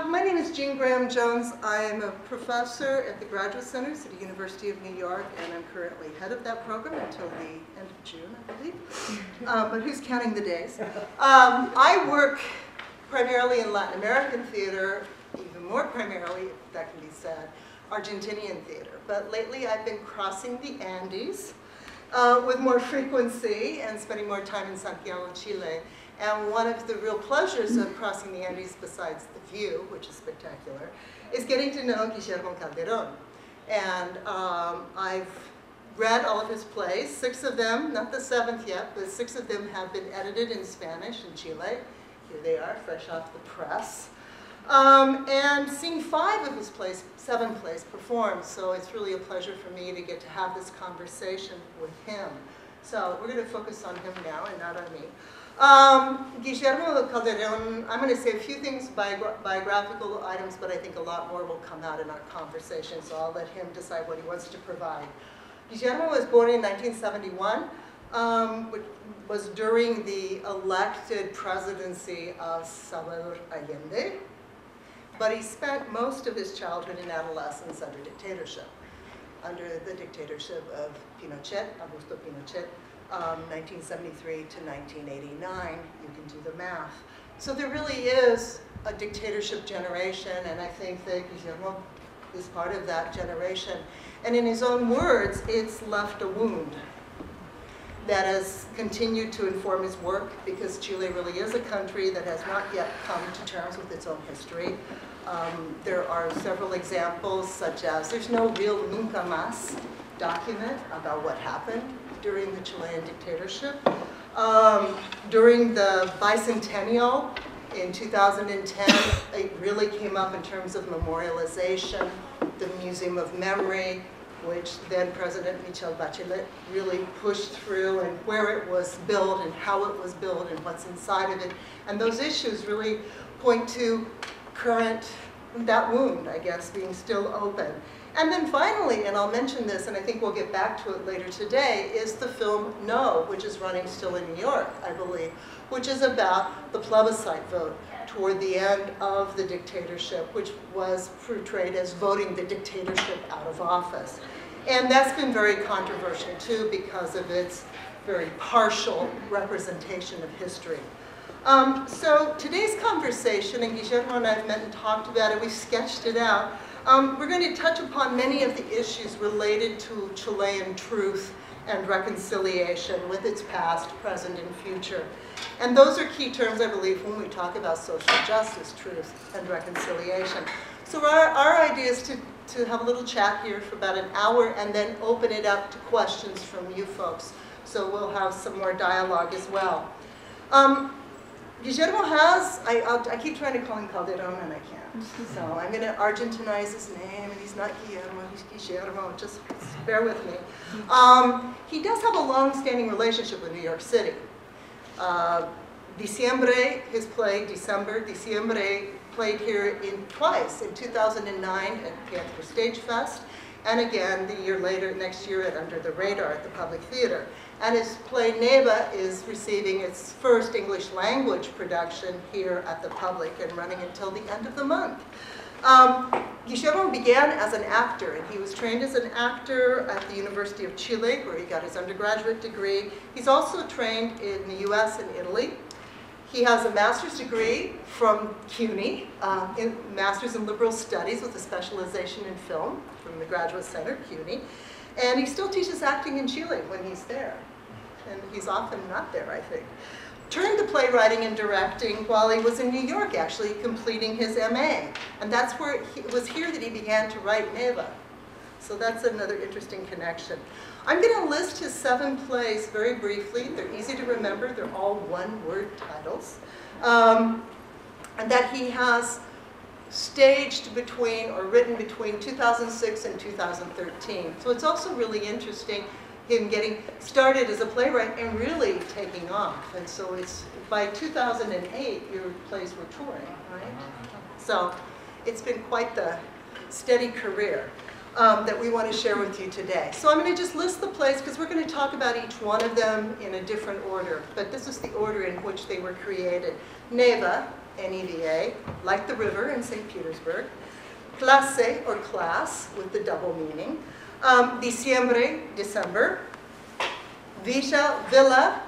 My name is Jean Graham-Jones. I'm a professor at the Graduate Center at the University of New York, and I'm currently head of that program until the end of June, I believe. But who's counting the days? I work primarily in Latin American theater, even more primarily, if that can be said, Argentinian theater. But lately I've been crossing the Andes with more frequency and spending more time in Santiago, Chile. And one of the real pleasures of crossing the Andes, besides the view, which is spectacular, is getting to know Guillermo Calderon. And I've read all of his plays, 6 of them, not the 7th yet, but 6 of them have been edited in Spanish in Chile. Here they are, fresh off the press. And seeing 5 of his plays, 7 plays performed, so it's really a pleasure for me to get to have this conversation with him. So we're going to focus on him now and not on me. Guillermo Calderon, I'm going to say a few things, biographical items, but I think a lot more will come out in our conversation, so I'll let him decide what he wants to provide. Guillermo was born in 1971, which was during the elected presidency of Salvador Allende, but he spent most of his childhood and adolescence under dictatorship, under the dictatorship of Pinochet, Augusto Pinochet. 1973 to 1989, you can do the math. So there really is a dictatorship generation, and I think that Guillermo is part of that generation. And in his own words, it's left a wound that has continued to inform his work, because Chile really is a country that has not yet come to terms with its own history. There are several examples, such as there's no real Nunca Más document about what happened during the Chilean dictatorship. During the bicentennial in 2010, it really came up in terms of memorialization, the Museum of Memory, which then President Michelle Bachelet really pushed through, and where it was built and how it was built and what's inside of it. And those issues really point to that wound, I guess, being still open. And then finally, and I'll mention this, and I think we'll get back to it later today, is the film No, which is running still in New York, I believe, which is about the plebiscite vote toward the end of the dictatorship, which was portrayed as voting the dictatorship out of office. And that's been very controversial, too, because of its very partial representation of history. So today's conversation, and Guillermo and I have met and talked about it, we've sketched it out. We're going to touch upon many of the issues related to Chilean truth and reconciliation with its past, present, and future. And those are key terms, I believe, when we talk about social justice, truth, and reconciliation. So our idea is to have a little chat here for about an hour and then open it up to questions from you folks. So we'll have some more dialogue as well. Guillermo has, I keep trying to call him Calderon and I can't. So I'm going to Argentinize his name, and he's not Guillermo, he's Guillermo, just bear with me. He does have a long-standing relationship with New York City. Diciembre, his play, Diciembre, played here twice, in 2009 at Teatro Stage Fest, and again the year later, next year at Under the Radar at the Public Theater. And his play Neva is receiving its first English language production here at the Public and running until the end of the month. Guillermo began as an actor, and he was trained as an actor at the University of Chile, where he got his undergraduate degree. He's also trained in the US and Italy. He has a master's degree from CUNY, Master's in Liberal Studies with a specialization in film from the Graduate Center, CUNY. And he still teaches acting in Chile when he's there. And he's often not there, I think. Turned to playwriting and directing while he was in New York, actually, completing his MA. And that's where it was here that he began to write Neva. So that's another interesting connection. I'm going to list his 7 plays very briefly. They're easy to remember. They're all one-word titles. And that he has staged between, or written between 2006 and 2013. So it's also really interesting him getting started as a playwright and really taking off. And so it's, by 2008, your plays were touring, right? So it's been quite the steady career. that we want to share with you today. So I'm going to just list the plays because we're going to talk about each one of them in a different order. But this is the order in which they were created. Neva, N-E-V-A, like the river in St. Petersburg. Clase, or class, with the double meaning. Diciembre, December. Villa,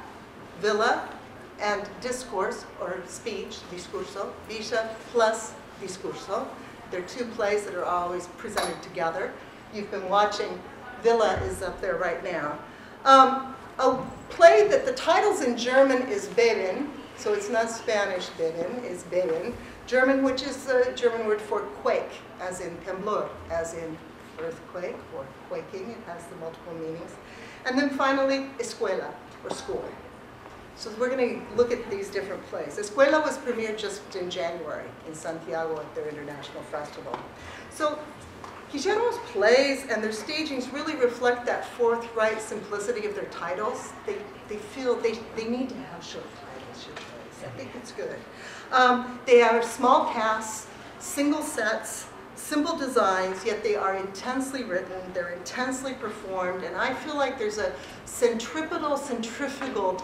and discourse, or speech, discurso. Villa plus discurso. They're two plays that are always presented together. You've been watching, Villa is up there right now. A play that the title's in German is Beben, so it's not Spanish Beben, it's Beben. German, which is the German word for quake, as in temblor, as in earthquake or quaking. It has the multiple meanings. And then finally, escuela, or school. So we're going to look at these different plays. Escuela was premiered just in January in Santiago at their international festival. So Guillermo's plays and their stagings really reflect that forthright simplicity of their titles. They feel they need to have short titles, your plays. I think it's good. They are small casts, single sets, simple designs, yet they are intensely written, they're intensely performed, and I feel like there's a centrifugal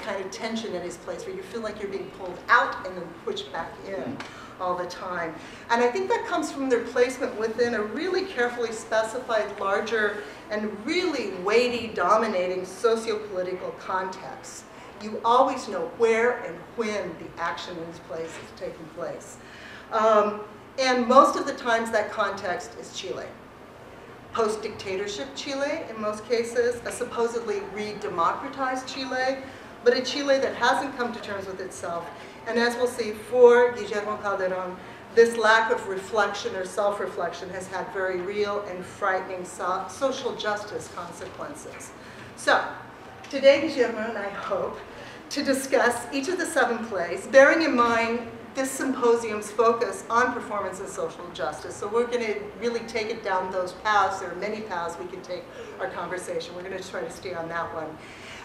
kind of tension in his plays where you feel like you're being pulled out and then pushed back in all the time. And I think that comes from their placement within a really carefully specified, larger, and really weighty, dominating socio-political context. You always know where and when the action in these plays is taking place. And most of the times that context is Chile. Post-dictatorship Chile, in most cases, a supposedly re-democratized Chile, but a Chile that hasn't come to terms with itself. And as we'll see, for Guillermo Calderon, this lack of reflection or self-reflection has had very real and frightening social justice consequences. So, today Guillermo and I hope to discuss each of the 7 plays, bearing in mind this symposium's focus on performance and social justice. So we're going to really take it down those paths. There are many paths we can take our conversation. We're going to try to stay on that one.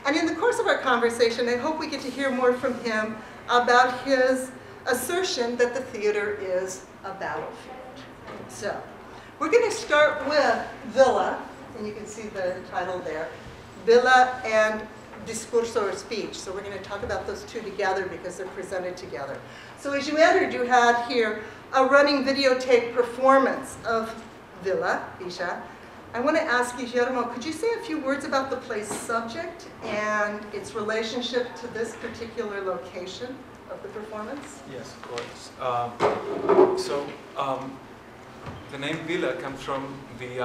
And in the course of our conversation, I hope we get to hear more from him about his assertion that the theater is a battlefield. So we're going to start with Villa, and you can see the title there, Villa and Discurso, or speech. So we're going to talk about those two together because they're presented together. So as you entered, you had here a running videotape performance of Villa. I want to ask Guillermo, could you say a few words about the play's subject and its relationship to this particular location of the performance? Yes, of course. The name Villa comes from the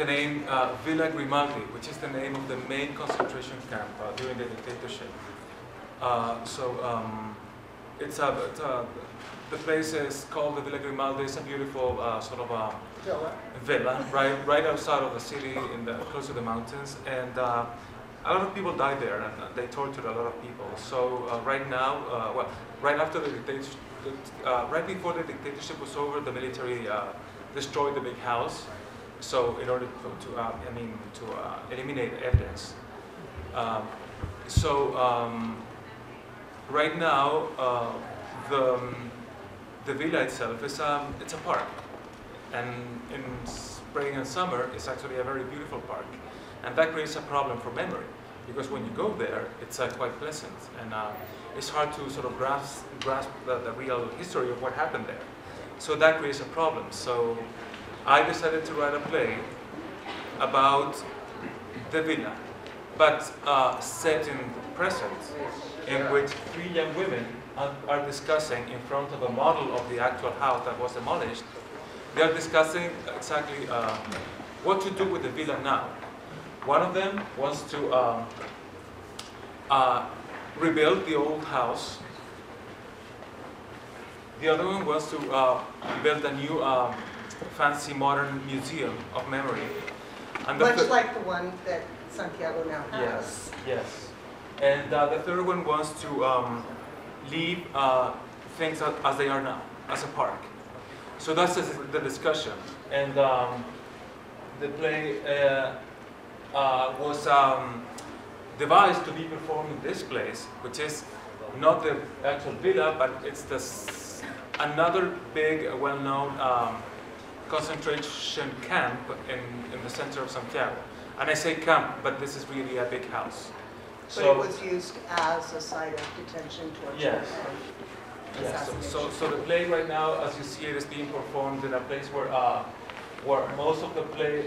name Villa Grimaldi, which is the name of the main concentration camp during the dictatorship. The place is called the Villa Grimaldi. It's a beautiful sort of villa, right outside of the city, close to the mountains, and a lot of people died there, and they tortured a lot of people. So right now, right after the dictatorship, right before the dictatorship was over, the military destroyed the big house. So in order to eliminate evidence. Right now, the villa itself is it's a park, and in spring and summer it's actually a very beautiful park, and that creates a problem for memory, because when you go there it's quite pleasant, and it's hard to sort of grasp the real history of what happened there. So that creates a problem. So I decided to write a play about the villa, but set in the present, in which 3 young women are discussing in front of a model of the actual house that was demolished. They are discussing exactly what to do with the villa now. One of them wants to rebuild the old house. The other one wants to build a new fancy modern museum of memory. And much like the one that Santiago now has. Yes, yes. And the third one wants to leave things as they are now, as a park. So that's the discussion. And the play was devised to be performed in this place, which is not the actual villa, but it's another big, well-known concentration camp in the center of Santiago. And I say camp, but this is really a big house. But it was used as a site of detention, torture, yes. and Yes. assassination. So the play right now, as you see it, is being performed in a place where most of the play,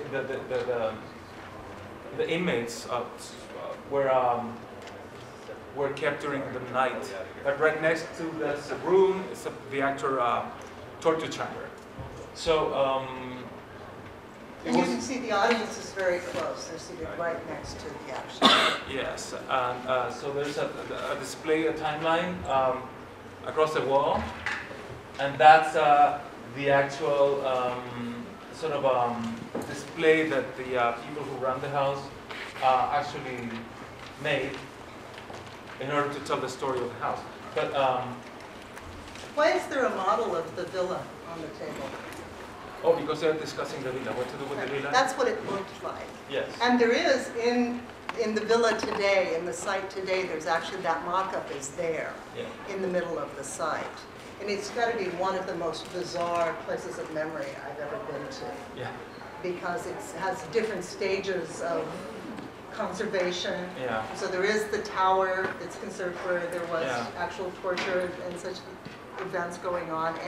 the inmates were kept during the night. But right next to this room is the actual torture chamber. So and you can see the audience is very close. They're seated right next to the action. yes, and so there's a display, a timeline across the wall, and that's the actual sort of display that the people who run the house actually made in order to tell the story of the house. But why is there a model of the villa on the table? oh, because they're discussing the villa. What to do with the villa? That's what it looked like. Yes. And there is in the villa today, in the site today, there's actually that mock-up is there in the middle of the site. And it's got to be one of the most bizarre places of memory I've ever been to. Yeah. Because it has different stages of conservation. Yeah. So there is the tower that's conserved where there was actual torture and such events going on,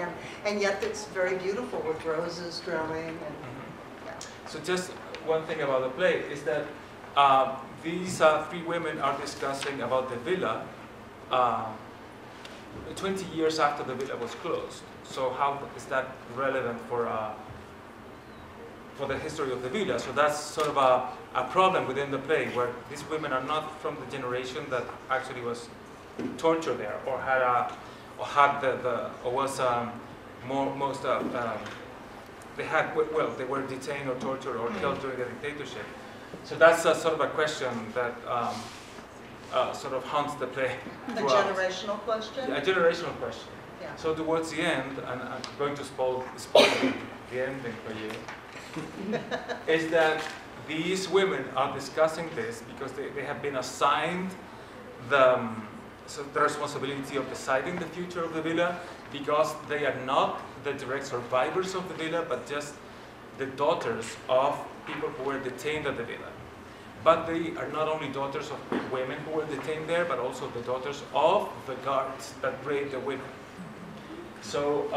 and yet it's very beautiful with roses growing. And, So just one thing about the play is that these three women are discussing about the villa 20 years after the villa was closed. So how is that relevant for the history of the villa? So that's sort of a problem within the play, where these women are not from the generation that actually was tortured there, or they were detained or tortured or killed during the dictatorship. So that's sort of a question that sort of haunts the play. a generational question? Yeah, a generational question. Yeah. So towards the end, and I'm going to spoil the ending for you, is that these women are discussing this because they have been assigned the responsibility of deciding the future of the villa, because they are not the direct survivors of the villa, but just the daughters of people who were detained at the villa. But they are not only daughters of women who were detained there, but also the daughters of the guards that raped the women. So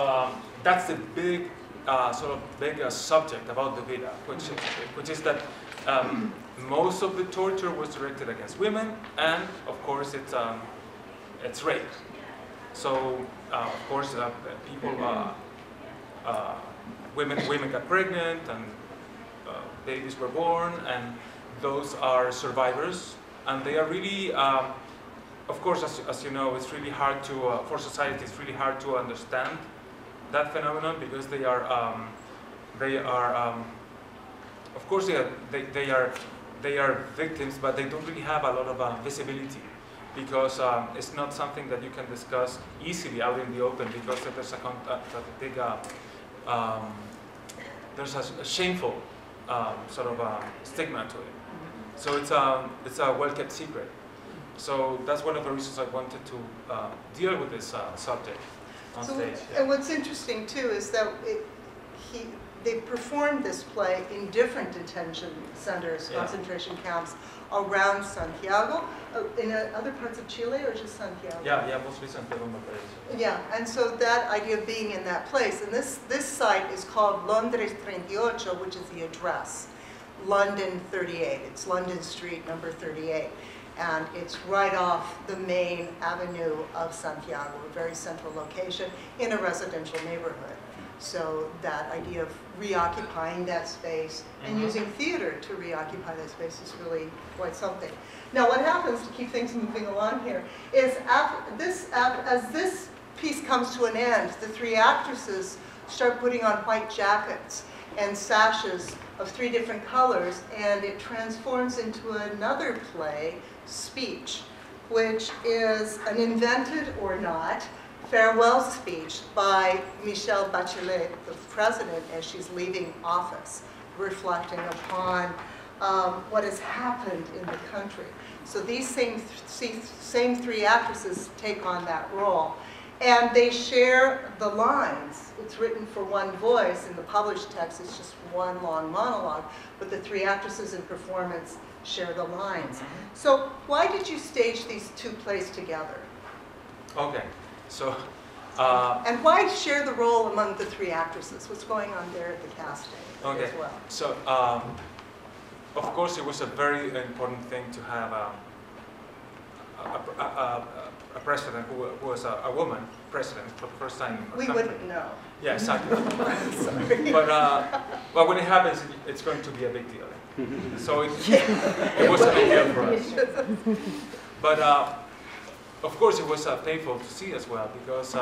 that's the big, subject about the villa, which is that most of the torture was directed against women, and of course it's rape. So of course women got pregnant, and babies were born, and those are survivors, and they are really, of course, as you know, it's really hard to, for society, it's really hard to understand that phenomenon, because they are, of course, they are victims, but they don't really have a lot of visibility, because it's not something that you can discuss easily out in the open, because there's there's a shameful sort of stigma to it. So it's a well-kept secret. So that's one of the reasons I wanted to deal with this subject on stage. Yeah. And what's interesting too is that they performed this play in different detention centers, concentration camps around Santiago, in other parts of Chile, or just Santiago? Yeah, mostly Santiago. Yeah, and so that idea of being in that place, and this site is called Londres 38, which is the address. London 38. It's London Street, number 38. And it's right off the main avenue of Santiago, a very central location in a residential neighborhood. So that idea of reoccupying that space and using theater to reoccupy that space is really quite something. Now what happens, to keep things moving along here, is as this piece comes to an end, the three actresses start putting on white jackets and sashes of 3 different colors, and it transforms into another play, Speech, which is an invented or not farewell speech by Michelle Bachelet, the president, as she's leaving office, reflecting upon what has happened in the country. So these same 3 actresses take on that role. And they share the lines. It's written for one voice. In the published text, it's just one long monologue. But the three actresses in performance share the lines. So why did you stage these two plays together? Okay, so... and why share the role among the three actresses? What's going on there at the casting as well? So, of course, it was a very important thing to have a president who was a woman president for the first time in our country. Wouldn't know. Yeah, exactly. Sorry. But when it happens, it's going to be a big deal. So it was a big deal for us. But of course, it was painful to see as well, because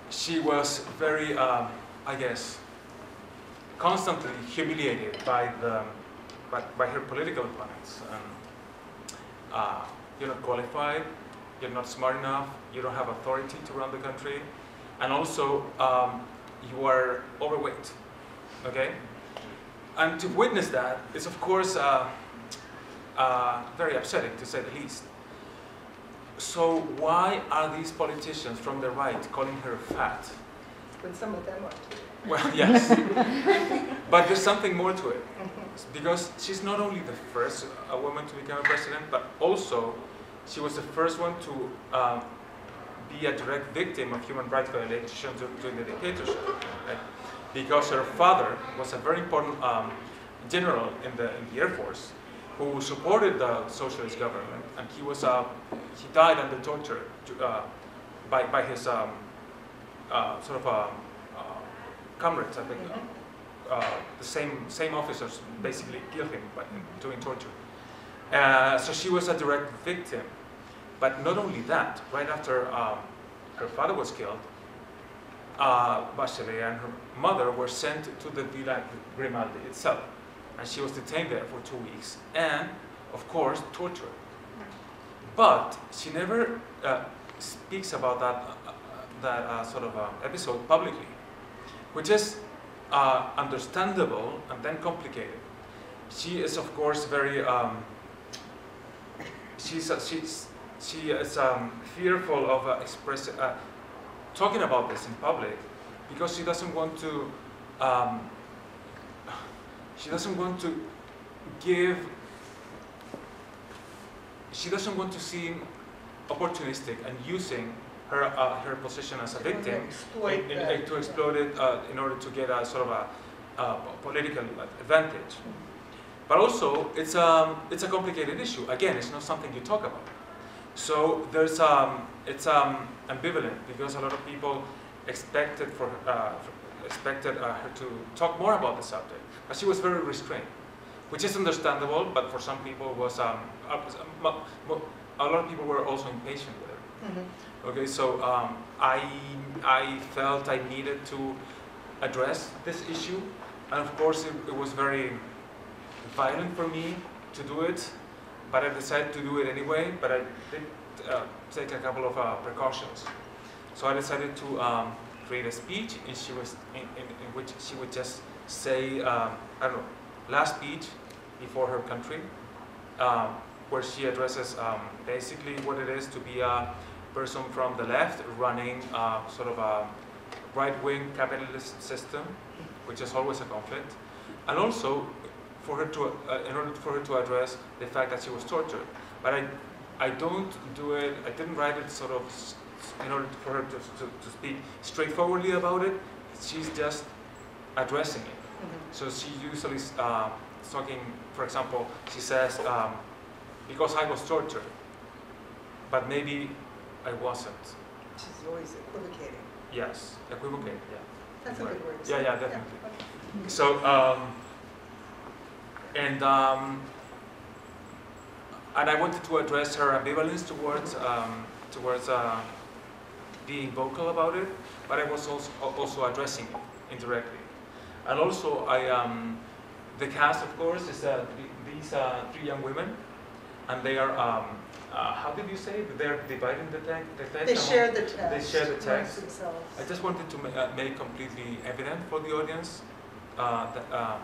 she was very, I guess, constantly humiliated by her political opponents. You're not qualified, you're not smart enough, you don't have authority to run the country, and also you are overweight. Okay, and to witness that is, of course, very upsetting, to say the least. So why are these politicians from the right calling her fat? When some of them are too. Well, yes. But there's something more to it. Because she's not only the first woman to become a president, but also she was the first one to be a direct victim of human rights violations during the dictatorship. Right? Because her father was a very important general in the Air Force, who supported the socialist government, and he died under torture by his comrades. I think the same officers basically killed him by doing torture. So she was a direct victim. But not only that, right after her father was killed, Bachelet and her mother were sent to the Villa Grimaldi itself. And she was detained there for 2 weeks, and, of course, tortured. But she never speaks about that episode publicly, which is understandable and then complicated. She is, of course, very. She is fearful of talking about this in public, because she doesn't want to. She doesn't want to seem opportunistic and using her position as a victim to exploit it in order to get a sort of a political advantage. But also, it's a complicated issue. Again, it's not something you talk about. So it's ambivalent, because a lot of people expected her to talk more about the subject. But she was very restrained, which is understandable, but for some people was a lot of people were also impatient with her. Okay, so I felt I needed to address this issue, and of course it was very violent for me to do it, but I decided to do it anyway. But I did take a couple of precautions. So I decided to create a speech, and in which she would just say, last speech before her country, where she addresses basically what it is to be a person from the left running sort of a right-wing capitalist system, which is always a conflict, and also for her to, in order for her to address the fact that she was tortured. But I didn't write it sort of in order for her to speak straightforwardly about it. She's just addressing it. So she usually is talking, for example, she says, because I was tortured, but maybe I wasn't. She's always equivocating. Yes, equivocating, yeah. That's a good word. Yeah, definitely. Yeah. Okay. So, and I wanted to address her ambivalence towards being vocal about it, but I was also addressing it indirectly. And also, the cast, of course, is these 3 young women, and they are, how did you say? They're dividing the text? They share the text. They share the text. Themselves. I just wanted to make completely evident for the audience that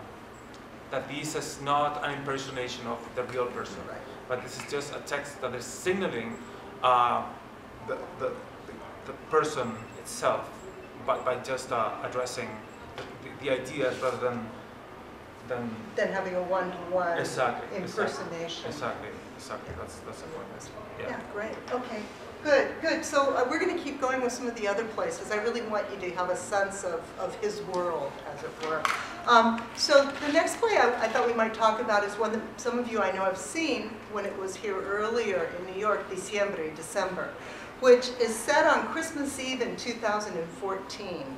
this is not an impersonation of the real person, Right. but this is just a text that is signaling the the person itself by just addressing the ideas rather than having a one-to-one exactly, impersonation. Exactly. That's the point. Yeah, great. Okay, good. So we're going to keep going with some of the other places. I really want you to have a sense of his world, as it were. So the next play I thought we might talk about is one that some of you I know have seen when it was here earlier in New York, December, which is set on Christmas Eve in 2014.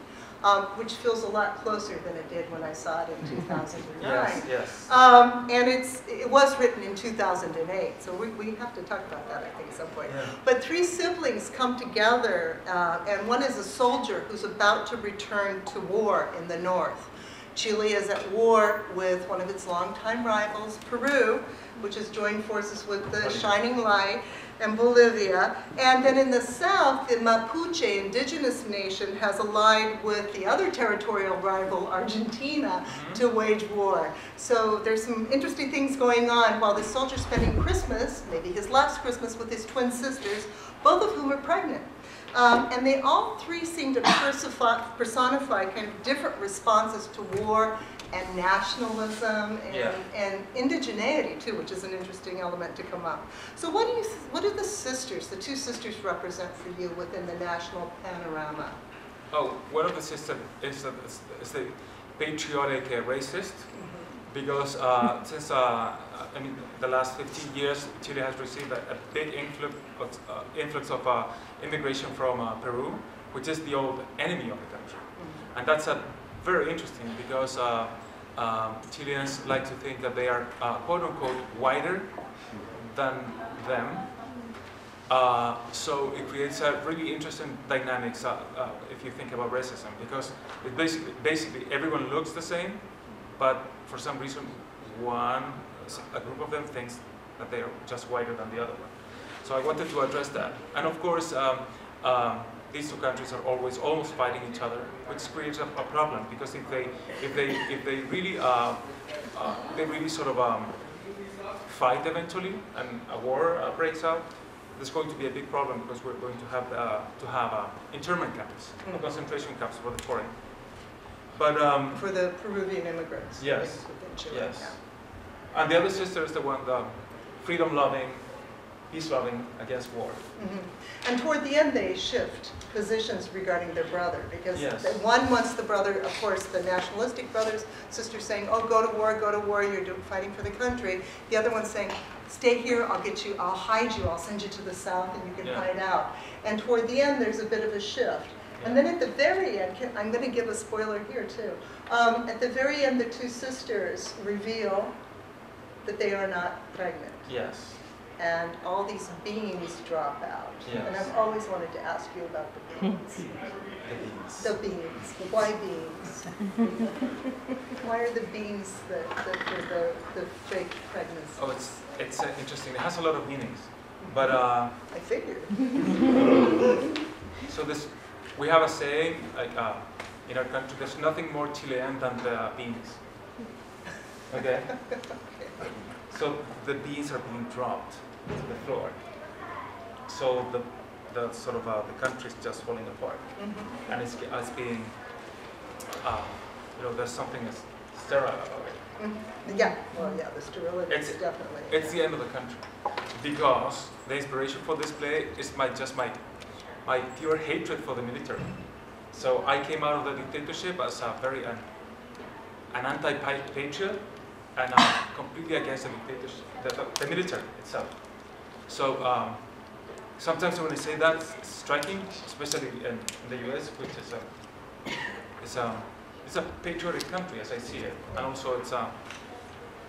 Which feels a lot closer than it did when I saw it in 2009. Yes. And it was written in 2008, so we have to talk about that, I think, at some point. Yeah. But three siblings come together, and one is a soldier who's about to return to war in the north. Chile is at war with one of its longtime rivals, Peru, which has joined forces with the Shining Light, and Bolivia. And then in the south, the Mapuche indigenous nation has allied with the other territorial rival, Argentina, to wage war. So there's some interesting things going on while the soldier's spending Christmas, maybe his last Christmas, with his twin sisters, both of whom are pregnant. And they all three seem to personify kind of different responses to war and nationalism and indigeneity too, which is an interesting element to come up. So what do the sisters, the two sisters, represent for you within the national panorama? Oh, one of the sisters is the patriotic racist, because since the last 15 years, Chile has received a big influx of immigration from Peru, which is the old enemy of the country. And that's very interesting because Chileans like to think that they are quote-unquote whiter than them. So it creates a really interesting dynamics if you think about racism, because it basically everyone looks the same, but for some reason a group of them thinks that they are just whiter than the other one. So I wanted to address that. And of course, these two countries are almost fighting each other, which creates a problem, because if they really sort of fight eventually and a war breaks out, there's going to be a big problem, because we're going to have internment camps, concentration camps for the foreign. But for the Peruvian immigrants. Yes. Within Chile. Yes. Yeah. And the other sister is the one, the freedom-loving, peace-loving, against war. And toward the end, they shift positions regarding their brother, because one wants the brother, of course, the nationalistic brothers, sister saying, "Oh, go to war, you're fighting for the country." The other one's saying, "Stay here, I'll get you, I'll hide you, I'll send you to the south, and you can hide out." And toward the end, there's a bit of a shift. And then at the very end, I'm going to give a spoiler here too. At the very end, the two sisters reveal that they are not pregnant. Yes. And all these beans drop out. Yes. And I've always wanted to ask you about the beans. The beans. Why beans? Why are the beans the fake pregnancy? Oh, it's interesting. It has a lot of meanings. But I figured. So we have a saying, like in our country, there's nothing more Chilean than the beans. Okay? So the beans are being dropped to the floor. So the sort of the country is just falling apart, and it's being, there's something that's sterile about it. Yeah. Well, yeah, the sterility is definitely. It's the end of the country, because the inspiration for this play is my pure hatred for the military. So I came out of the dictatorship as an anti-patriot, and completely against the dictatorship, the military itself. So sometimes when I say that, it's striking, especially in the U.S., which is a patriotic country as I see it, and also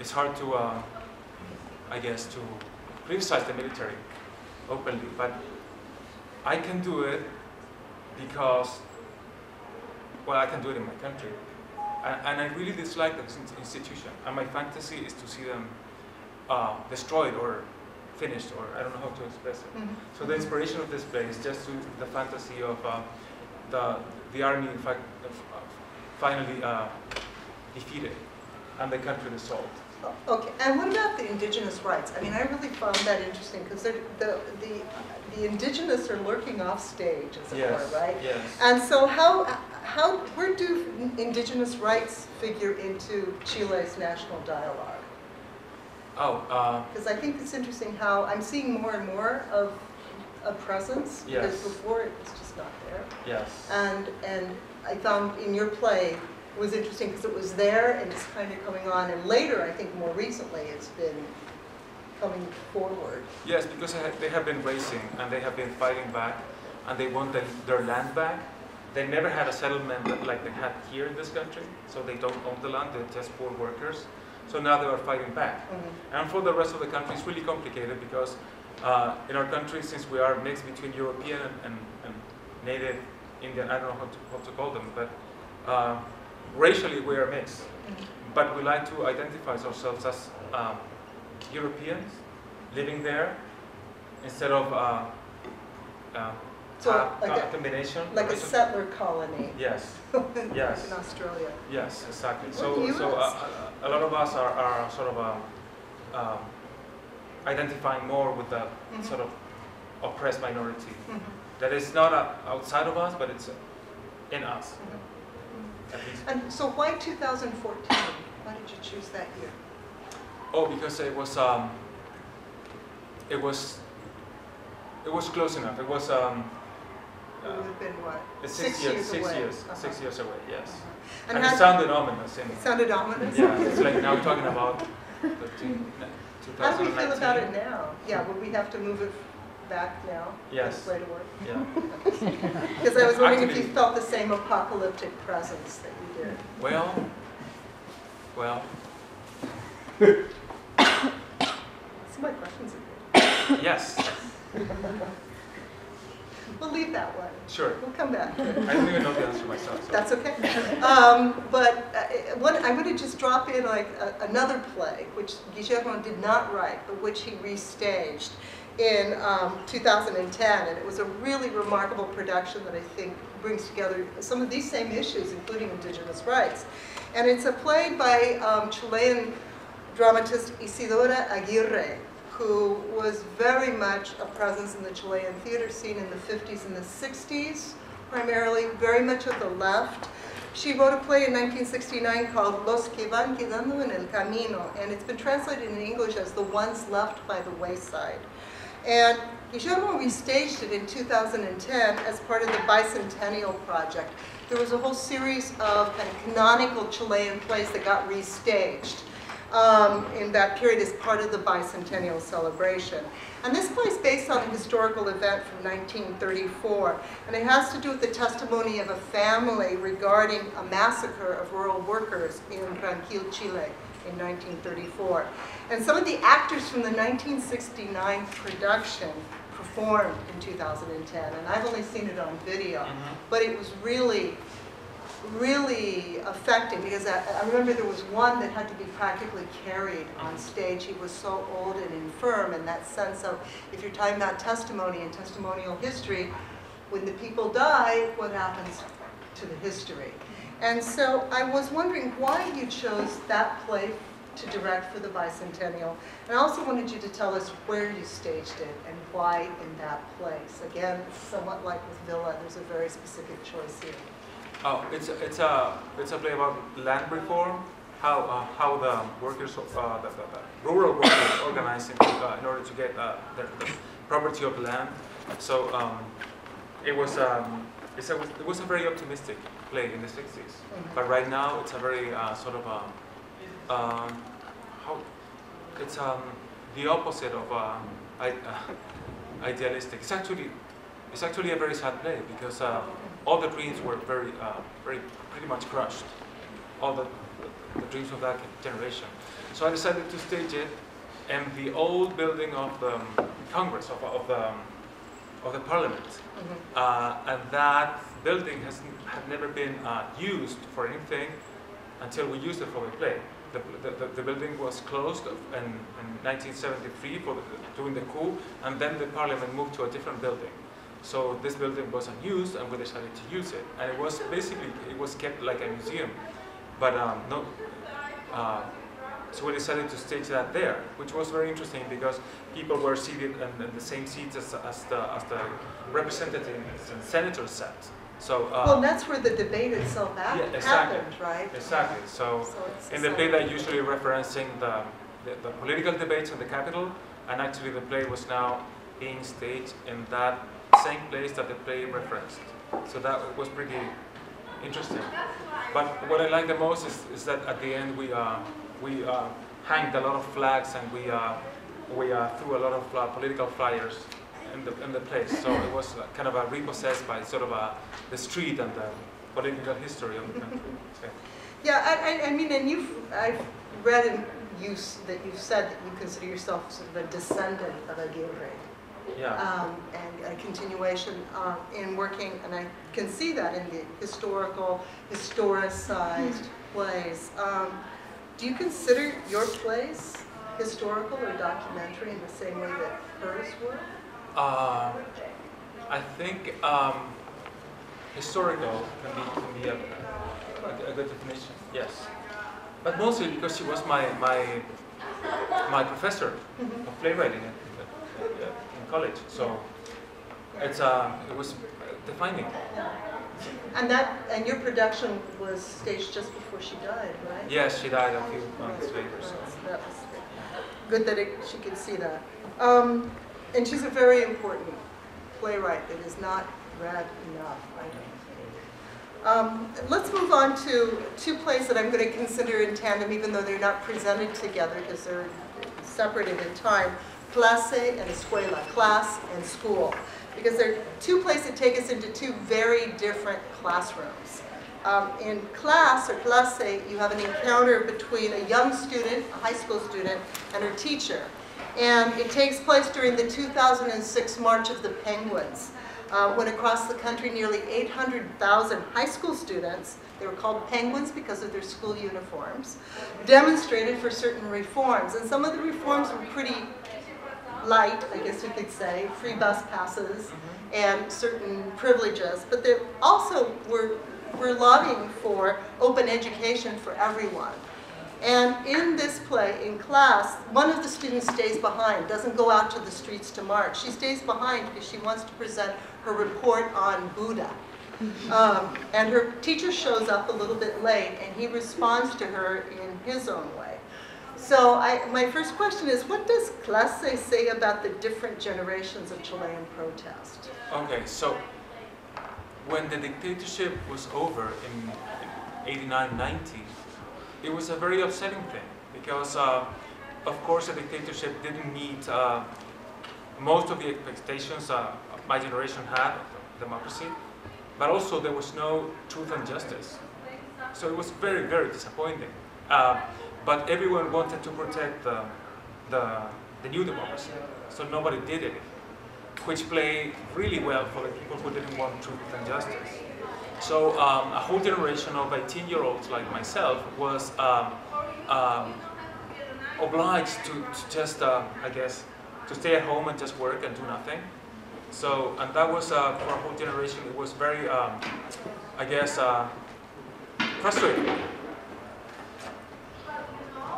it's hard to, I guess, to criticize the military openly, but I can do it because, well, I can do it in my country. And I really dislike this institution. And my fantasy is to see them destroyed or finished, or I don't know how to express it. So the inspiration of this play is just the fantasy of the army, in fact, finally defeated and the country dissolved. Okay, and what about the indigenous rights? I mean, I really found that interesting because the indigenous are lurking off stage, as it were, right? Yes. And so where do indigenous rights figure into Chile's national dialogue? Oh, Because I think it's interesting how I'm seeing more and more of a presence, because Yes. before it was just not there. yes. And I found in your play it was interesting because it was there and it's kind of coming on, and later, I think more recently, it's been coming forward. Yes, because they have been racing and they have been fighting back and they want their land back. They never had a settlement like they had here in this country, so they don't own the land, they're just poor workers. So now they are fighting back. Mm-hmm. And for the rest of the country, it's really complicated because in our country, since we are mixed between European and native Indian, I don't know how to call them, but racially we are mixed. Mm-hmm. But we like to identify ourselves as Europeans living there instead of combination. Like a settler colony. Yes. in, Yes. in Australia. Yes, exactly. What do you ask? A lot of us are sort of identifying more with the Mhm. sort of oppressed minority Mhm. that is not outside of us, but it's in us. Mhm. At least. And so why 2014? Why did you choose that year? Oh, because it was close enough. It was It would have been what? it's 6 years away. 6 years, Uh-huh. 6 years away. Yes. Uh-huh. And how- it sounded ominous. It sounded ominous? Yeah, it's like now we're talking about How do we feel 2019. about it now? Yeah, would we have to move it back now? Yes. Play to work? Yeah. Because I was wondering if you Actually- felt the same apocalyptic presence that you did. Well. So my questions are good. Yes. We'll leave that one. Sure. We'll come back. I don't even know the answer myself. So. That's okay. But I'm going to just drop in like another play, which Guillermo did not write, but which he restaged in 2010. And it was a really remarkable production that I think brings together some of these same issues, including indigenous rights. And it's a play by Chilean dramatist Isidora Aguirre, who was very much a presence in the Chilean theater scene in the 50s and the 60s, primarily, very much of the left. She wrote a play in 1969 called Los que van quedando en el camino, and it's been translated in English as The Ones Left by the Wayside. And Guillermo restaged it in 2010 as part of the Bicentennial Project. There was a whole series of kind of canonical Chilean plays that got restaged in that period as part of the bicentennial celebration. And this play is based on a historical event from 1934, and it has to do with the testimony of a family regarding a massacre of rural workers in Ranquil, Chile in 1934. And some of the actors from the 1969 production performed in 2010, and I've only seen it on video, but it was really affecting, because I remember there was one that had to be practically carried on stage. He was so old and infirm, and that sense of, if you're talking about testimony and testimonial history, when the people die, what happens to the history? And so I was wondering why you chose that play to direct for the bicentennial. And I also wanted you to tell us where you staged it and why in that place. Again, somewhat like with Villa, there's a very specific choice here. Oh, it's a play about land reform. How the workers, the rural workers, organize in order to get the property of land. So it was a very optimistic play in the 60s. But right now it's a very sort of it's the opposite of idealistic. It's actually a very sad play because all the dreams were pretty much crushed. All the dreams of that generation. So I decided to stage it in the old building of the Congress of the Parliament, and that building had never been used for anything until we used it for the play. The building was closed in 1973 during the coup, and then the Parliament moved to a different building. So this building was unused, and we decided to use it. And it was basically, it was kept like a museum, but So we decided to stage that there, which was very interesting because people were seated in the same seats as the representatives and senators sat. So well, that's where the debate itself happened, right? Exactly. So in the play, they're usually referencing the political debates in the Capitol, and actually the play was now being staged in that same place that the play referenced. So that was pretty interesting. But what I like the most is that at the end we hanged a lot of flags and we threw a lot of political flyers in the place. So it was kind of repossessed by sort of the street and the political history of the country. So. Yeah, I mean, and I've read that you've said that you consider yourself sort of a descendant of Aguirre. Yeah. And a continuation in working, and I can see that in the historicized plays. Do you consider your plays historical or documentary in the same way that hers were? I think historical can be a good definition. Yes, but mostly because she was my professor of playwriting in college. So it was defining. And your production was staged just before she died, right? Yes, she died a few months later. So that was good that she could see that. And she's a very important playwright that is not read enough, I don't think. Let's move on to two plays that I'm going to consider in tandem, even though they're not presented together because they're separated in time. Clase and Escuela, class and school. Because they're two plays that take us into two very different classrooms. In class, or clase, you have an encounter between a young student, a high school student, and her teacher. And it takes place during the 2006 March of the Penguins, when across the country nearly 800,000 high school students, they were called penguins because of their school uniforms, demonstrated for certain reforms. And some of the reforms were pretty light, I guess you could say, free bus passes and certain privileges, but they also were lobbying for open education for everyone. And in this play, in class, one of the students stays behind, doesn't go out to the streets to march. She stays behind because she wants to present her report on Buddha. And her teacher shows up a little bit late, and he responds to her in his own way. So my first question is, what does Clase say about the different generations of Chilean protest? Okay, so when the dictatorship was over in 89-90, it was a very upsetting thing because, of course, the dictatorship didn't meet most of the expectations my generation had of democracy, but also there was no truth and justice. So it was very, very disappointing. But everyone wanted to protect the new democracy, so nobody did it, which played really well for the people who didn't want truth and justice. So a whole generation of 18-year-olds like myself was obliged to just, I guess, to stay at home and just work and do nothing. So, and that was, for a whole generation, it was very, I guess, frustrating.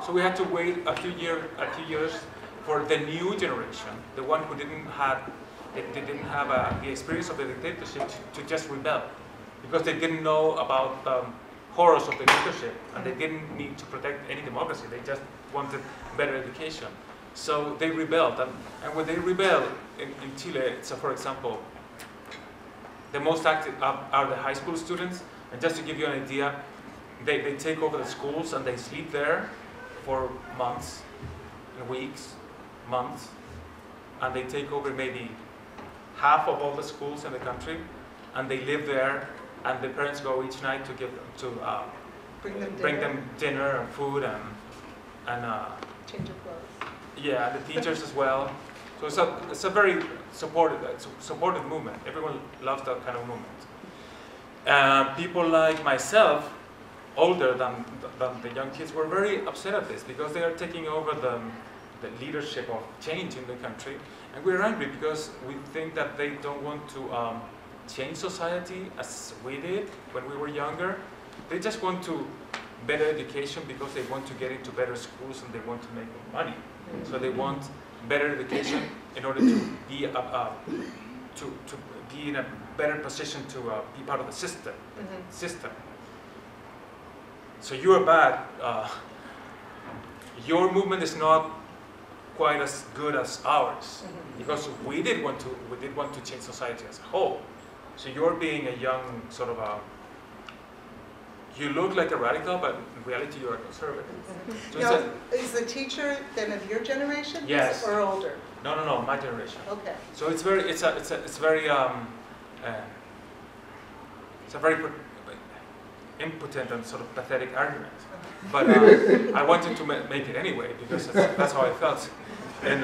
So we had to wait a few years for the new generation, the one who didn't have the experience of the dictatorship to just rebel. Because they didn't know about the horrors of the dictatorship, and they didn't need to protect any democracy. They just wanted better education. So they rebelled, and when they rebel in Chile, so for example, the most active are the high school students. And just to give you an idea, they take over the schools and they sleep there for months, weeks, months, and they take over maybe half of all the schools in the country, and they live there. And the parents go each night to give them bring them dinner and food and change of clothes. Yeah, the teachers as well. So it's a very supportive movement. Everyone loves that kind of movement. People like myself, older than the young kids, were very upset at this because they are taking over the leadership of change in the country, and we're angry because we think that they don't want to change society as we did when we were younger. They just want to better education because they want to get into better schools and they want to make more money. So they want better education in order to be to be in a better position to be part of the system. So you are bad. Your movement is not quite as good as ours because we did want to change society as a whole. So you're being a young sort of a. You look like a radical, but in reality you are conservative. So now, is the teacher then of your generation? Yes. Or older? No, my generation. Okay. So it's very impotent and sort of pathetic argument. But I wanted to make it anyway because that's how I felt. And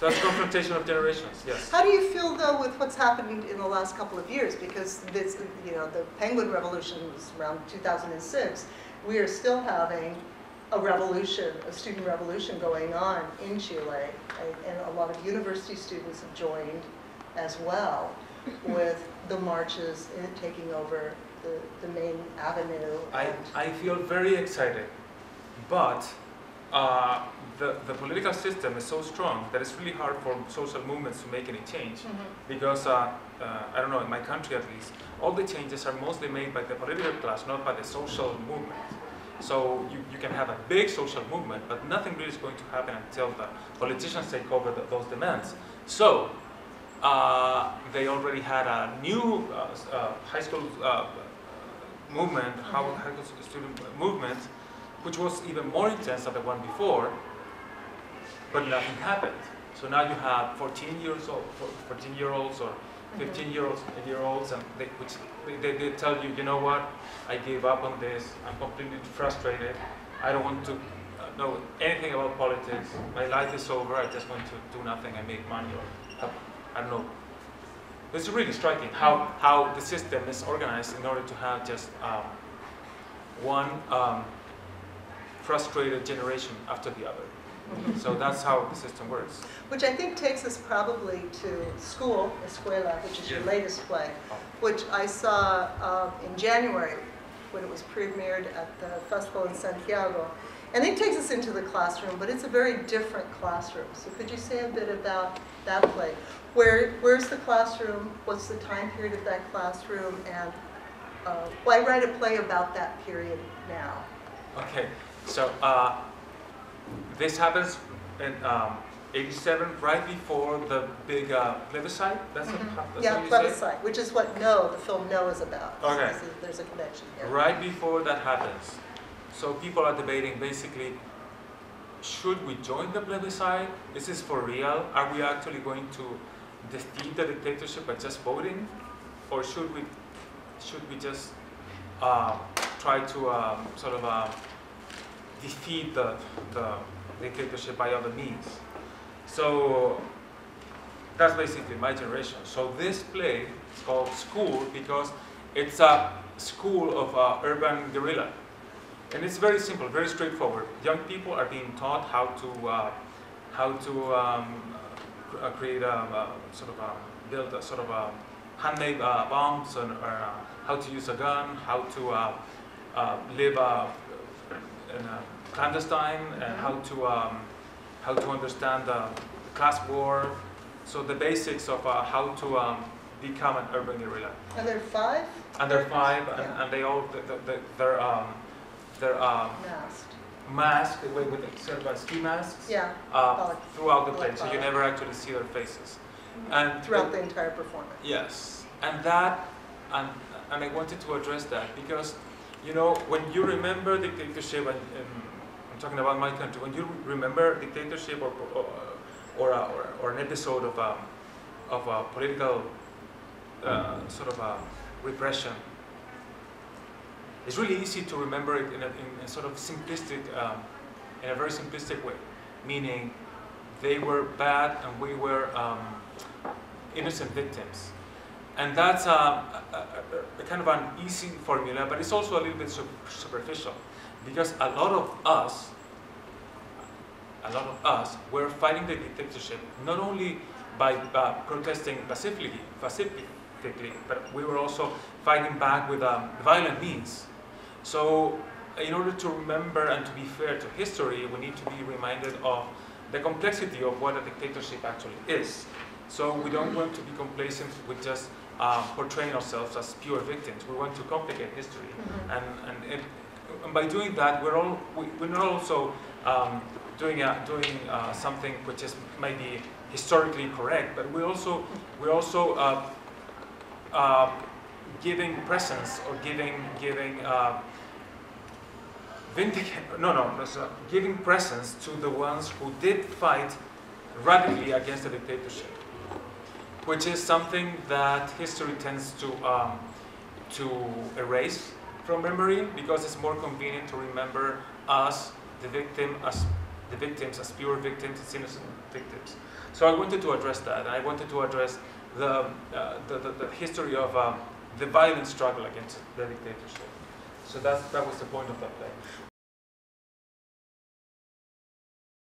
that's confrontation of generations, yes. How do you feel though with what's happened in the last couple of years? Because this, the Penguin Revolution was around 2006. We are still having a revolution, a student revolution going on in Chile, and a lot of university students have joined as well with the marches taking over the main avenue. I feel very excited, but the political system is so strong that it's really hard for social movements to make any change. Because, I don't know, in my country at least, all the changes are mostly made by the political class, not by the social movement. So you can have a big social movement, but nothing really is going to happen until the politicians take over those demands. So they already had a new high school movement, high school student movement, which was even more intense than the one before, but nothing happened. So now you have 14-year-olds or 15-year-olds, and they tell you, you know what, I gave up on this, I'm completely frustrated, I don't want to know anything about politics, my life is over, I just want to do nothing and make money, or I don't know. It's really striking how the system is organized in order to have just one frustrated generation after the other. So that's how the system works. Which I think takes us probably to School, Escuela, which is your latest play, which I saw in January when it was premiered at the festival in Santiago. And it takes us into the classroom, but it's a very different classroom. So could you say a bit about that play? Where's the classroom? What's the time period of that classroom? And why write a play about that period now? Okay, so this happens in '87, right before the big plebiscite. That's yeah, plebiscite, which is what No, the film No is about. Okay. So there's a connection here. Right before that happens, so people are debating basically, should we join the plebiscite? Is this for real? Are we actually going to defeat the dictatorship by just voting? Or should we just try to sort of defeat the dictatorship by other means? So that's basically my generation. So this play is called School because it's a school of urban guerrilla. And it's very simple, very straightforward. Young people are being taught how to create sort of build a sort of handmade bombs, or how to use a gun, how to live in a clandestine, and how to understand the class war. So the basics of how to become an urban guerrilla. And they're 5? And they're 5, yeah. and they all they're masked with sort of ski masks. Yeah. Throughout the play, so you never actually see their faces. And throughout the entire performance. Yes, and I wanted to address that because, when you remember dictatorship, and I'm talking about my country, when you remember dictatorship or an episode of a political sort of repression, it's really easy to remember it in a sort of simplistic, in a very simplistic way, meaning they were bad and we were innocent victims. And that's a kind of an easy formula, but it's also a little bit superficial, because a lot of us were fighting the dictatorship not only by protesting pacifically, but we were also fighting back with violent means. So in order to remember and to be fair to history, we need to be reminded of the complexity of what a dictatorship actually is. So we don't want to be complacent with just portraying ourselves as pure victims. We want to complicate history, and by doing that, we're not also doing something which is maybe historically correct, but we're also giving presence or giving presence to the ones who did fight radically against the dictatorship, which is something that history tends to erase from memory, because it's more convenient to remember us, the victims as pure victims, as innocent victims. So I wanted to address that, and I wanted to address the history of the violent struggle against the dictatorship. So that was the point of that play.